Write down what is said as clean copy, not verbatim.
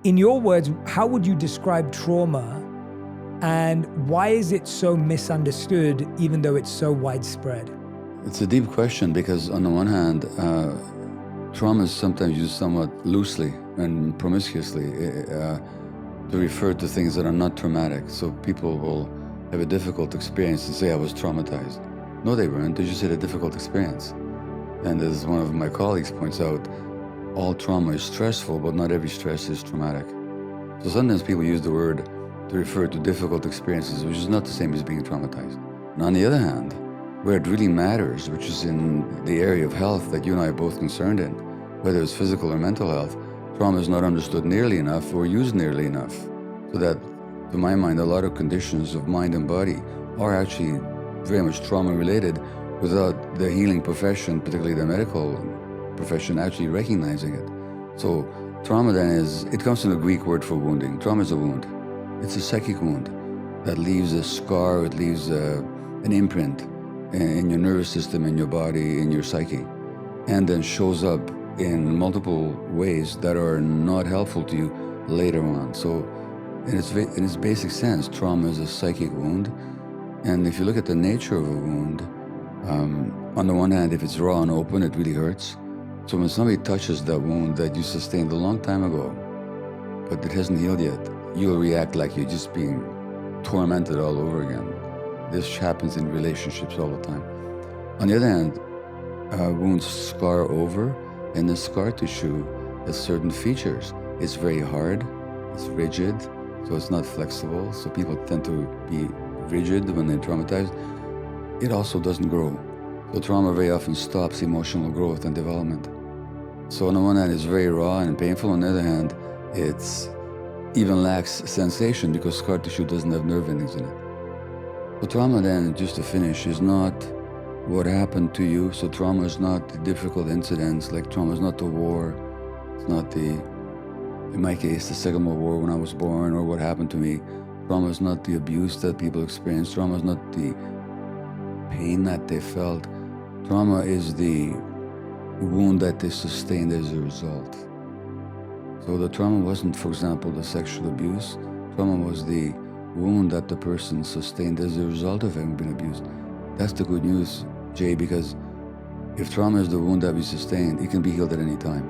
In your words, how would you describe trauma, and why is it so misunderstood even though it's so widespread? It's a deep question because on the one hand, trauma is sometimes used somewhat loosely and promiscuously to refer to things that are not traumatic. So people will have a difficult experience and say, I was traumatized. No, they weren't. They just had a difficult experience. And as one of my colleagues points out, all trauma is stressful, but not every stress is traumatic. So sometimes people use the word to refer to difficult experiences, which is not the same as being traumatized. And on the other hand, where it really matters, which is in the area of health that you and I are both concerned in, whether it's physical or mental health, trauma is not understood nearly enough or used nearly enough. So that, to my mind, a lot of conditions of mind and body are actually very much trauma-related without the healing profession, particularly the medical profession, actually recognizing it. So trauma then it comes from the Greek word for wounding. Trauma is a wound. It's a psychic wound that leaves a scar, it leaves an imprint in your nervous system, in your body, in your psyche, and then shows up in multiple ways that are not helpful to you later on. So in its basic sense, trauma is a psychic wound. And if you look at the nature of a wound, on the one hand, if it's raw and open, it really hurts. So when somebody touches that wound that you sustained a long time ago, but it hasn't healed yet, you'll react like you're just being tormented all over again. This happens in relationships all the time. On the other hand, wounds scar over, and the scar tissue has certain features. It's very hard, it's rigid, so it's not flexible, so people tend to be rigid when they're traumatized. It also doesn't grow. So trauma very often stops emotional growth and development. So on the one hand, it's very raw and painful. On the other hand, it's even lacks sensation because scar tissue doesn't have nerve endings in it. So trauma then, just to finish, is not what happened to you. So trauma is not the difficult incidents, like trauma is not the war. It's not in my case, the Second World War when I was born or what happened to me. Trauma is not the abuse that people experience. Trauma is not the pain that they felt. Trauma is the wound that they sustained as a result. So the trauma wasn't, for example, the sexual abuse. Trauma was the wound that the person sustained as a result of having been abused. That's the good news, Jay, because if trauma is the wound that we sustained, it can be healed at any time.